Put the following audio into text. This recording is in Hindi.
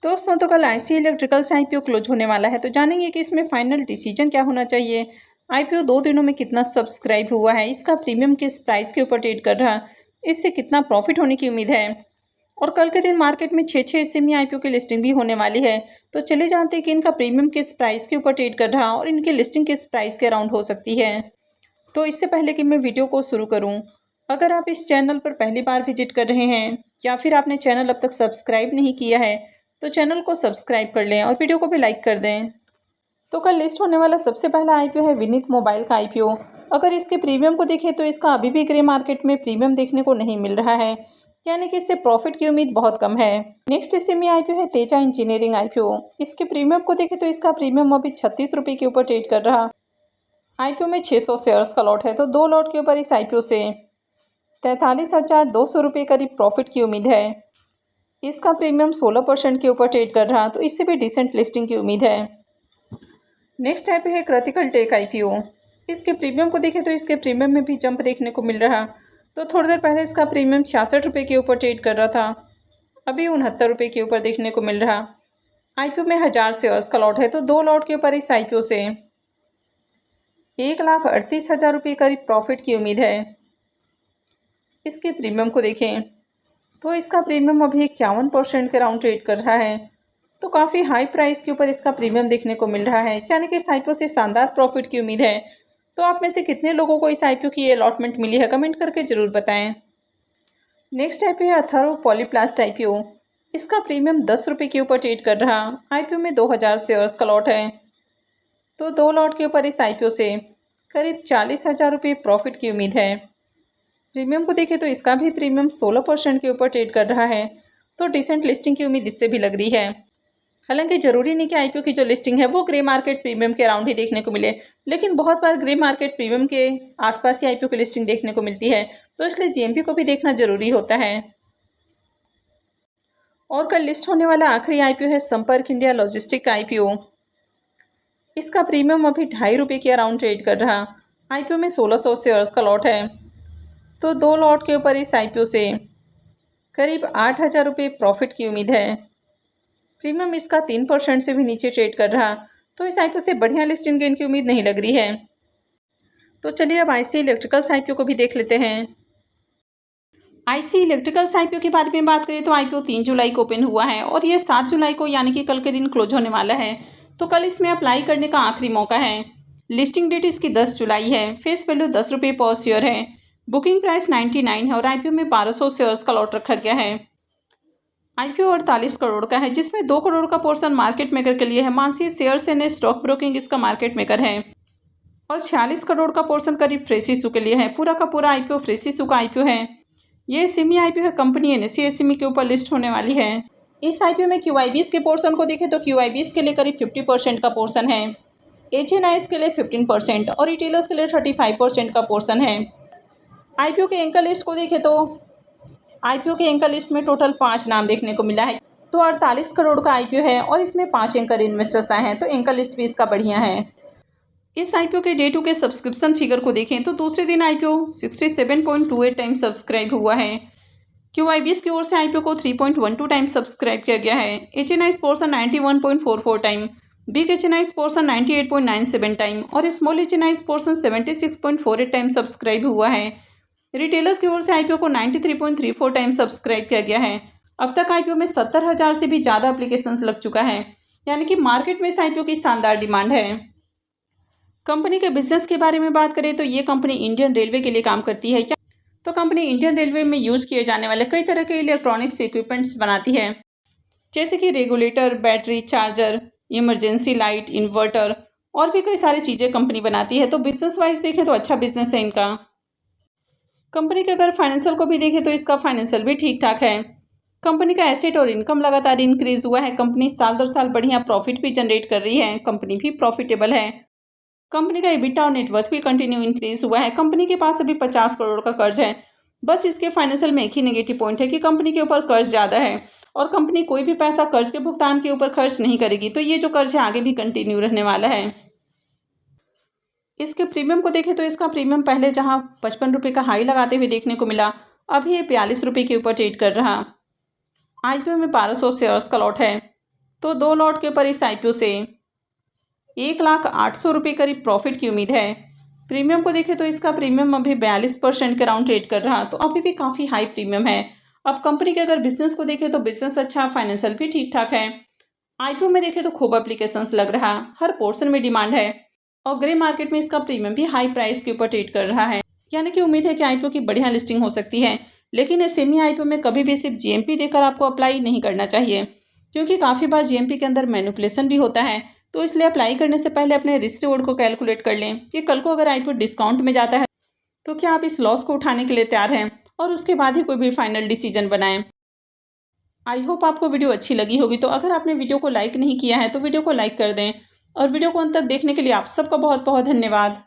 दोस्तों तो कल आईसी इलेक्ट्रिकल्स आईपीओ क्लोज होने वाला है, तो जानेंगे कि इसमें फाइनल डिसीजन क्या होना चाहिए। आईपीओ 2 दिनों में कितना सब्सक्राइब हुआ है, इसका प्रीमियम किस प्राइस के ऊपर ट्रेड कर रहा, इससे कितना प्रॉफिट होने की उम्मीद है। और कल के दिन मार्केट में 6 एसएमई आईपीओ की लिस्टिंग भी होने वाली है। तो चले जानते हैं कि इनका प्रीमियम किस प्राइस के ऊपर ट्रेड कर रहा और इनकी लिस्टिंग किस प्राइस के अराउंड हो सकती है। तो इससे पहले कि मैं वीडियो को शुरू करूँ, अगर आप इस चैनल पर पहली बार विजिट कर रहे हैं या फिर आपने चैनल अब तक सब्सक्राइब नहीं किया है, तो चैनल को सब्सक्राइब कर लें और वीडियो को भी लाइक कर दें। तो कल लिस्ट होने वाला सबसे पहला आईपीओ है विनीत मोबाइल का आईपीओ। अगर इसके प्रीमियम को देखें तो इसका अभी भी ग्रे मार्केट में प्रीमियम देखने को नहीं मिल रहा है, यानी कि इससे प्रॉफिट की उम्मीद बहुत कम है। नेक्स्ट एसएमई आईपीओ है तेजा इंजीनियरिंग आईपीओ। इसके प्रीमियम को देखें तो इसका प्रीमियम अभी 36 रुपये के ऊपर ट्रेड कर रहा। आईपीओ में 600 शेयर्स का लॉट है, तो 2 लॉट के ऊपर इस आईपीओ से 43,200 रुपये करीब प्रॉफिट की उम्मीद है। इसका प्रीमियम 16% के ऊपर ट्रेड कर रहा, तो इससे भी डिसेंट लिस्टिंग की उम्मीद है। नेक्स्ट आईपीओ है क्रिटिकल टेक आईपीओ। इसके प्रीमियम को देखें तो इसके प्रीमियम में भी जंप देखने को मिल रहा। तो थोड़ी देर पहले इसका प्रीमियम 66 रुपये के ऊपर ट्रेड कर रहा था, अभी 69 रुपये के ऊपर देखने को मिल रहा। आईपीओ में 1000 शेयर्स का लॉट है, तो 2 लॉट के ऊपर इस आईपीओ से 1,38,000 रुपये करीब प्रॉफिट की उम्मीद है। इसके प्रीमियम को देखें तो इसका प्रीमियम अभी 51% के राउंड ट्रेड कर रहा है, तो काफ़ी हाई प्राइस के ऊपर इसका प्रीमियम देखने को मिल रहा है, यानी कि इस आईपीओ से शानदार प्रॉफिट की उम्मीद है। तो आप में से कितने लोगों को इस आईपीओ की ये अलॉटमेंट मिली है, कमेंट करके ज़रूर बताएं। नेक्स्ट आईपीओ है अथर्व पॉलीप्लास्ट आईपीओ। इसका प्रीमियम 10 रुपये के ऊपर ट्रेड कर रहा। आईपीओ में 2000 शेयर्स का लॉट है, तो 2 लॉट के ऊपर इस आईपीओ से करीब 40,000 रुपये प्रॉफिट की उम्मीद है। प्रीमियम को देखें तो इसका भी प्रीमियम 16% के ऊपर ट्रेड कर रहा है, तो डिसेंट लिस्टिंग की उम्मीद इससे भी लग रही है। हालांकि ज़रूरी नहीं कि आईपीओ की जो लिस्टिंग है वो ग्रे मार्केट प्रीमियम के अराउंड ही देखने को मिले, लेकिन बहुत बार ग्रे मार्केट प्रीमियम के आसपास ही आईपीओ की लिस्टिंग देखने को मिलती है, तो इसलिए जीएमपी को भी देखना जरूरी होता है। और कल लिस्ट होने वाला आखिरी आईपीओ है संपर्क इंडिया लॉजिस्टिक आईपीओ। इसका प्रीमियम अभी 2.5 रुपये के अराउंड ट्रेड कर रहा। आईपीओ में 1600 शेयर्स का लॉट है, तो 2 लॉट के ऊपर इस आईपीओ से करीब 8,000 रुपये प्रॉफिट की उम्मीद है। प्रीमियम इसका 3% से भी नीचे ट्रेड कर रहा, तो इस आईपीओ से बढ़िया लिस्टिंग गेन की उम्मीद नहीं लग रही है। तो चलिए अब आईसी इलेक्ट्रिकल्स आईपीओ को भी देख लेते हैं। आईसी इलेक्ट्रिकल्स आईपीओ के बारे में बात करें तो आईपीओ 3 जुलाई को ओपन हुआ है और ये 7 जुलाई को यानी कि कल के दिन क्लोज होने वाला है। तो कल इसमें अप्लाई करने का आखिरी मौका है। लिस्टिंग डेट इसकी 10 जुलाई है। फेस वैल्यू 10 रुपये पर शेयर है। बुकिंग प्राइस 99 है और आईपीओ में 1200 शेयर्स का लॉट रखा गया है। आईपीओ 48 करोड़ का है, जिसमें 2 करोड़ का पोर्शन मार्केट मेकर के लिए है। Mansi shares and stock broking इसका मार्केट मेकर है और 46 करोड़ का पोर्शन करीब फ्रेशिसु के लिए है। पूरा का पूरा आईपीओ फ्रेशिसु का आईपीओ है। ये एसएमई आईपीओ है, कंपनी एनएससी एसएमई के ऊपर लिस्ट होने वाली है। इस आईपीओ में क्यूआईबीएस के पोर्शन को देखें तो क्यूआईबीएस के लिए करीब 50% का पोर्शन है, एचएनआईएस के लिए 15% और रिटेलर्स के लिए 35% का पोर्शन है। आईपीओ के एंकर लिस्ट को देखें तो आईपीओ के एंकर लिस्ट में टोटल 5 नाम देखने को मिला है। तो 48 करोड़ का आईपीओ है और इसमें 5 एंकर इन्वेस्टर्स आए हैं, तो एंकर लिस्ट भी इसका बढ़िया है। इस आईपीओ के डे 2 के सब्सक्रिप्शन फिगर को देखें तो दूसरे दिन आईपीओ 67.28 टाइम सब्सक्राइब हुआ है। क्यूआईबीएस की ओर से आईपीओ को 3.12 टाइम सब्सक्राइब किया गया है। HNIs portion 91.44 time, big HNIs portion 98.97 time और small HNIs portion 76.48 time subscribe हुआ है। रिटेलर्स की ओर से आईपीओ को 93.34 टाइम सब्सक्राइब किया गया है। अब तक आईपीओ में 70,000 से भी ज़्यादा एप्लीकेशंस लग चुका है, यानी कि मार्केट में इस आईपीओ की शानदार डिमांड है। कंपनी के बिजनेस के बारे में बात करें तो ये कंपनी इंडियन रेलवे के लिए काम करती है। तो कंपनी इंडियन रेलवे में यूज किए जाने वाले कई तरह के इलेक्ट्रॉनिक्स इक्विपमेंट्स बनाती है, जैसे कि regulator, battery, charger, emergency light, inverter और भी कई सारी चीज़ें कंपनी बनाती है। तो बिजनेस वाइज देखें तो अच्छा बिजनेस है इनका। कंपनी के अगर फाइनेंशियल को भी देखें तो इसका फाइनेंशियल भी ठीक ठाक है। कंपनी का एसेट और इनकम लगातार इंक्रीज हुआ है। कंपनी साल दर साल बढ़िया प्रॉफिट भी जनरेट कर रही है। कंपनी भी प्रॉफिटेबल है। कंपनी का EBITDA और नेटवर्थ भी कंटिन्यू इंक्रीज हुआ है। कंपनी के पास अभी 50 करोड़ का कर्ज है। बस इसके फाइनेंशियल में एक ही नेगेटिव पॉइंट है कि कंपनी के ऊपर कर्ज ज़्यादा है और कंपनी कोई भी पैसा कर्ज के भुगतान के ऊपर खर्च नहीं करेगी। तो ये जो कर्ज है आगे भी कंटिन्यू रहने वाला है। इसके प्रीमियम को देखें तो इसका प्रीमियम पहले जहां 55 रुपये का हाई लगाते हुए देखने को मिला, अभी ये 42 रुपये के ऊपर ट्रेड कर रहा। आईपीओ में 1200 शेयर्स का लॉट है। तो 2 लॉट के ऊपर इस आईपीओ से 1,08,000 रुपये करीब प्रॉफिट की उम्मीद है। प्रीमियम को देखें तो इसका प्रीमियम अभी 42% के अराउंड ट्रेड कर रहा, तो अभी भी काफ़ी हाई प्रीमियम है। अब कंपनी के अगर बिजनेस को देखें तो बिजनेस अच्छा, फाइनेंशियल भी ठीक ठाक है। आईपीओ में देखें तो खूब एप्लीकेशंस लग रहा, हर पोर्शन में डिमांड है और ग्रे मार्केट में इसका प्रीमियम भी हाई प्राइस के ऊपर ट्रेड कर रहा है, यानी कि उम्मीद है कि आईपीओ की बढ़िया लिस्टिंग हो सकती है। लेकिन इस सेमी आईपीओ में कभी भी सिर्फ जीएमपी देकर आपको अप्लाई नहीं करना चाहिए, क्योंकि काफ़ी बार जीएमपी के अंदर मैनिपुलेशन भी होता है। तो इसलिए अप्लाई करने से पहले अपने रिस्क रिवॉर्ड को कैलकुलेट कर लें कि कल को अगर आईपीओ डिस्काउंट में जाता है तो क्या आप इस लॉस को उठाने के लिए तैयार हैं, और उसके बाद ही कोई भी फाइनल डिसीजन बनाएं। आई होप आपको वीडियो अच्छी लगी होगी। तो अगर आपने वीडियो को लाइक नहीं किया है तो वीडियो को लाइक कर दें, और वीडियो को अंत तक देखने के लिए आप सबका बहुत बहुत धन्यवाद।